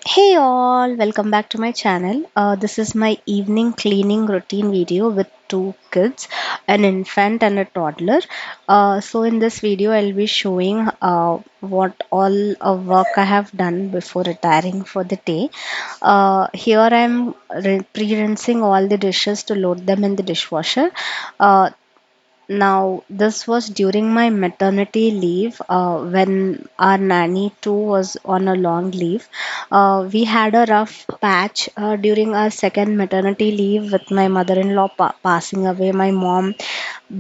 Hey all, welcome back to my channel. This is my evening cleaning routine video with two kids, an infant and a toddler. So in this video, I'll be showing what all work I have done before retiring for the day. Here I'm pre-rinsing all the dishes to load them in the dishwasher. Uh, Now, this was during my maternity leave when our nanny too was on a long leave. We had a rough patch during our second maternity leave with my mother in law passing away, my mom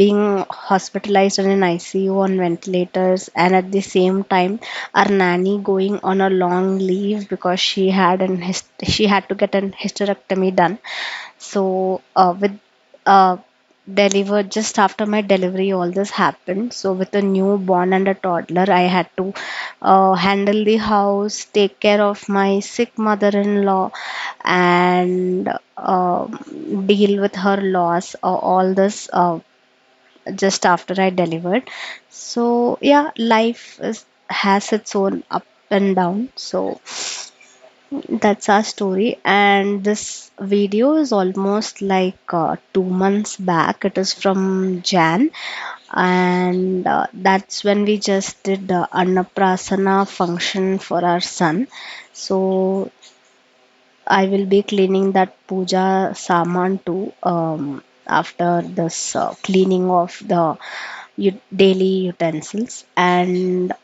being hospitalized in an ICU on ventilators, and at the same time, our nanny going on a long leave because she had to get an hysterectomy done. So, with uh, delivered just after my delivery, all this happened. So, with a newborn and a toddler, I had to handle the house, take care of my sick mother in law, and deal with her loss, all this just after I delivered. So, yeah, has its own up and down. So, that's our story, and this video is almost like 2 months back. It is from Jan, and that's when we just did the Annaprasana function for our son. So I will be cleaning that puja saman too after this cleaning of the daily utensils, and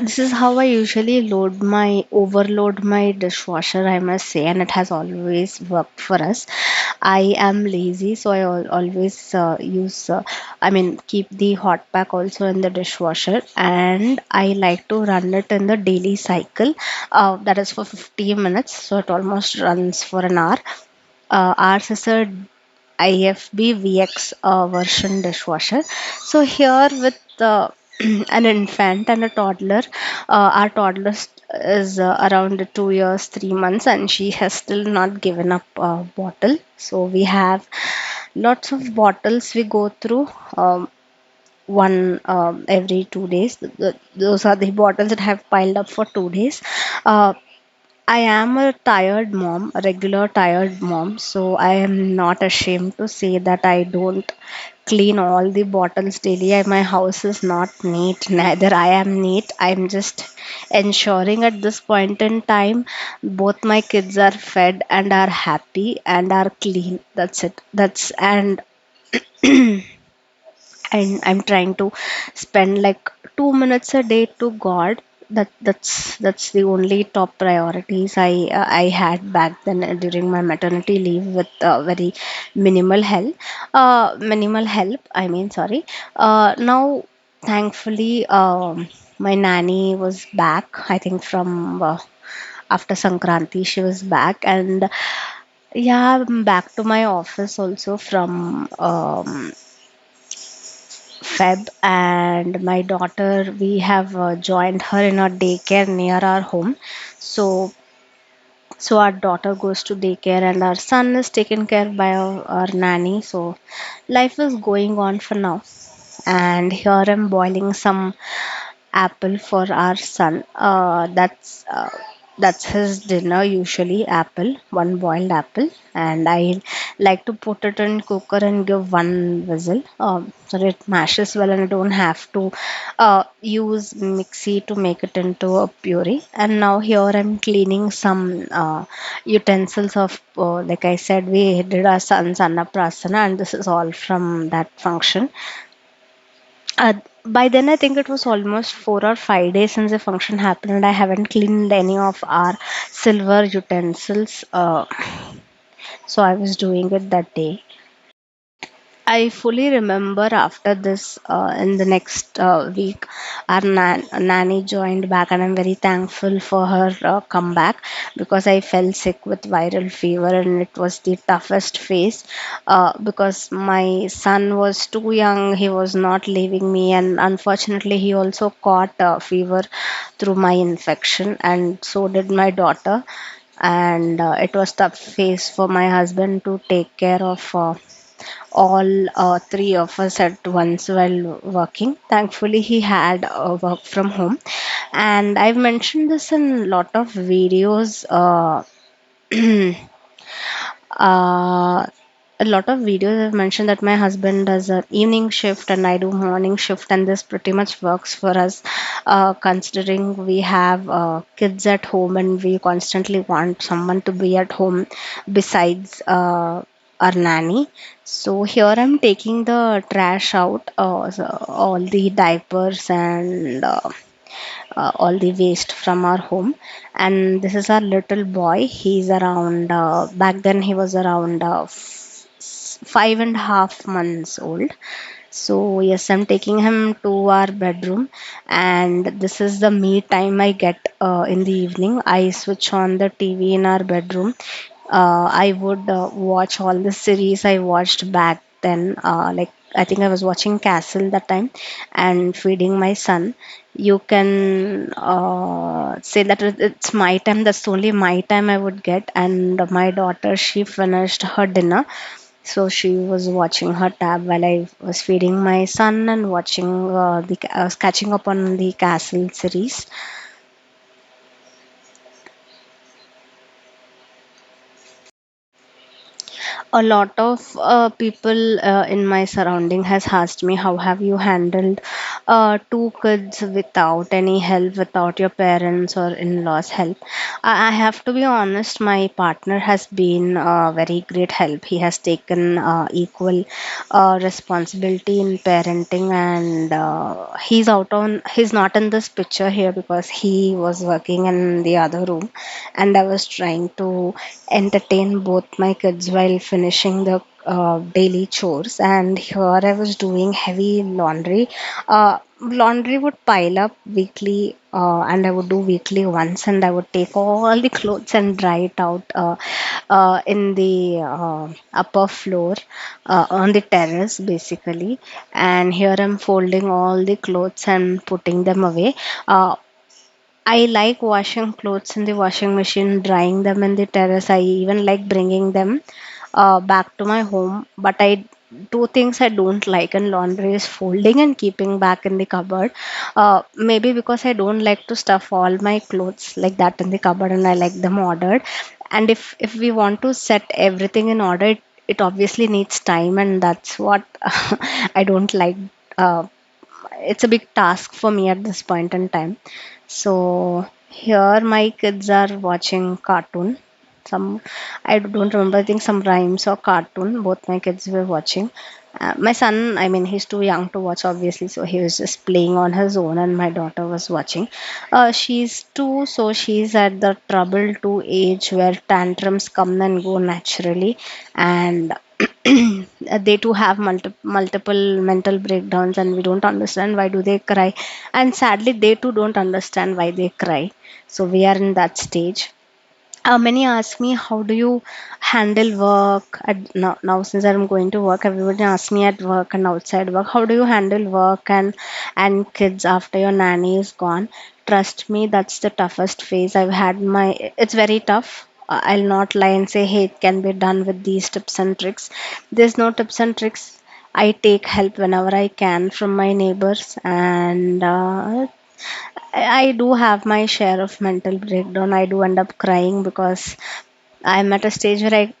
this is how I usually overload my dishwasher, I must say, and it has always worked for us. I am lazy, so always keep the hot pack also in the dishwasher, and I like to run it in the daily cycle. That is for 15 minutes, so it almost runs for an hour. Ours is a IFB VX version dishwasher. So here with an infant and a toddler, our toddler is around 2 years, 3 months, and she has still not given up bottle. So we have lots of bottles we go through. One every 2 days. Those are the bottles that have piled up for 2 days. Uh, I am a tired mom, a regular tired mom, so I am not ashamed to say that I don't clean all the bottles daily. My house is not neat, neither I am neat. I'm just ensuring at this point in time both my kids are fed and are happy and are clean. That's it. That's and I'm trying to spend like 2 minutes a day to God. That's the only top priorities I had back then during my maternity leave with very minimal help. I mean, sorry. Now, thankfully, my nanny was back. I think from after Sankranti she was back, and yeah, I'm back to my office also from Feb, and my daughter, we have joined her in a daycare near our home. So, so our daughter goes to daycare, and our son is taken care by our nanny. So, life is going on for now. And here I'm boiling some apple for our son. That's his dinner usually, apple, one boiled apple, and I like to put it in cooker and give one whistle so that it mashes well and I don't have to use mixie to make it into a puree. And now here I'm cleaning some utensils of like I said, we did our son's annaprasana, and this is all from that function. By then, I think it was almost 4 or 5 days since the function happened, and I haven't cleaned any of our silver utensils. So I was doing it that day. I fully remember after this, in the next week, our nanny joined back, and I'm very thankful for her comeback because I fell sick with viral fever, and it was the toughest phase because my son was too young, he was not leaving me, and unfortunately, he also caught fever through my infection, and so did my daughter. And it was tough phase for my husband to take care of. all three of us at once while working. Thankfully, he had work from home, and I've mentioned this in a lot of videos. Uh, a lot of videos have mentioned that my husband does an evening shift and I do morning shift, and this pretty much works for us, considering we have kids at home and we constantly want someone to be at home besides our nanny. So here I'm taking the trash out, so all the diapers and all the waste from our home. And this is our little boy. He's around, back then he was around 5.5 months old. So yes, I'm taking him to our bedroom, and this is the me time I get in the evening. I switch on the TV in our bedroom. I would watch all the series I watched back then. Like I think I was watching Castle that time and feeding my son. You can say that it's my time. That's only my time I would get. And my daughter, she finished her dinner, so she was watching her tab while I was feeding my son and watching I was catching up on the Castle series. A lot of people in my surrounding has asked me, how have you handled two kids without any help, without your parents or in-laws help? I have to be honest, my partner has been very great help. He has taken equal responsibility in parenting, and he's not in this picture here because he was working in the other room, and I was trying to entertain both my kids while finishing the daily chores. And here I was doing heavy laundry. Laundry would pile up weekly, and I would do weekly once, and I would take all the clothes and dry it out in the upper floor, on the terrace basically. And here I'm folding all the clothes and putting them away. I like washing clothes in the washing machine, drying them in the terrace. I even like bringing them back to my home. But I two things I don't like in laundry is folding and keeping back in the cupboard. Maybe because I don't like to stuff all my clothes like that in the cupboard, and I like them ordered. And if we want to set everything in order, it obviously needs time, and that's what I don't like. Uh, it's a big task for me at this point in time. So here my kids are watching cartoon. Some I don't remember. I think some rhymes or cartoon. Both my kids were watching. My son, I mean, he's too young to watch, obviously, so he was just playing on his own, and my daughter was watching. She's two, so she's at the trouble two age where tantrums come and go naturally, and they too have multiple mental breakdowns, and we don't understand why do they cry, and sadly they too don't understand why they cry. So we are in that stage. Many ask me, how do you handle work now since I'm going to work? Everybody asks me at work and outside work, how do you handle work and kids after your nanny is gone? Trust me, that's the toughest phase I've had. It's very tough. I'll not lie and say, hey, it can be done with these tips and tricks. There's no tips and tricks. I take help whenever I can from my neighbors, and I do have my share of mental breakdown. I do end up crying because I'm at a stage where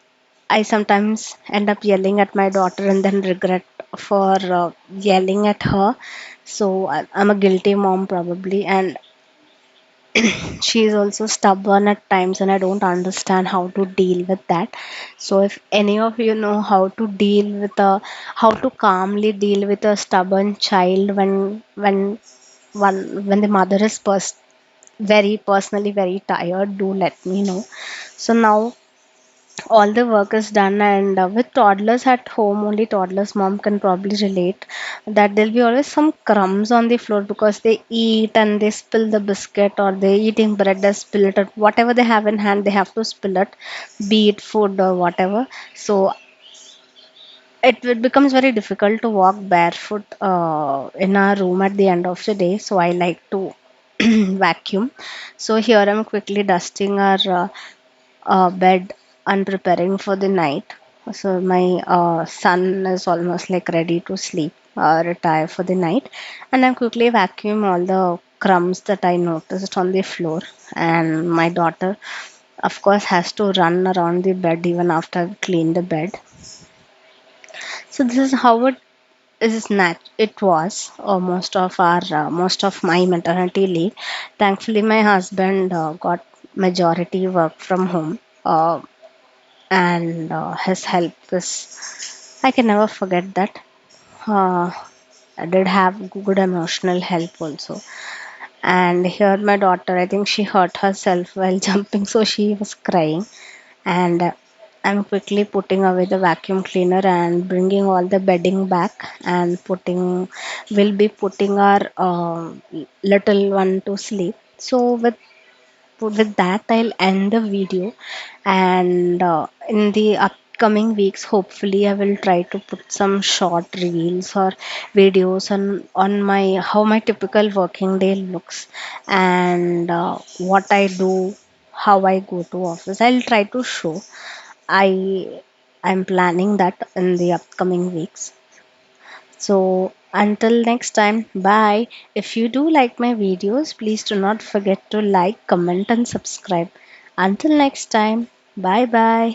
I sometimes end up yelling at my daughter and then regret for yelling at her. So I'm a guilty mom probably, and she is also stubborn at times, and I don't understand how to deal with that. So if any of you know how to calmly deal with a stubborn child when the mother is very personally very tired, do let me know. So now all the work is done, and with toddlers at home, only toddlers mom can probably relate that there'll be always some crumbs on the floor because they eat and they spill the biscuit, or they eating bread, they spill it, or whatever they have in hand they have to spill it, be it food or whatever. So it becomes very difficult to walk barefoot in our room at the end of the day, so I like to vacuum. So here I'm quickly dusting our bed and preparing for the night. So my son is almost like ready to sleep, retire for the night, and I quickly vacuum all the crumbs that I noticed on the floor. And my daughter, of course, has to run around the bed even after I've cleaned the bed. So this is how it was most of my maternity leave. Thankfully, my husband got majority work from home, and his help is, I can never forget that. Uh, I did have good emotional help also. And here, my daughter, I think she hurt herself while jumping, so she was crying. And I'm quickly putting away the vacuum cleaner and bringing all the bedding back and we'll be putting our little one to sleep. So with that, I'll end the video, and in the upcoming weeks, hopefully, I will try to put some short reels or videos on my how my typical working day looks, and what I do, how I go to office. I'll try to show. I'm planning that in the upcoming weeks. So until next time, bye. If you do like my videos, please do not forget to like, comment, and subscribe. Until next time, bye bye.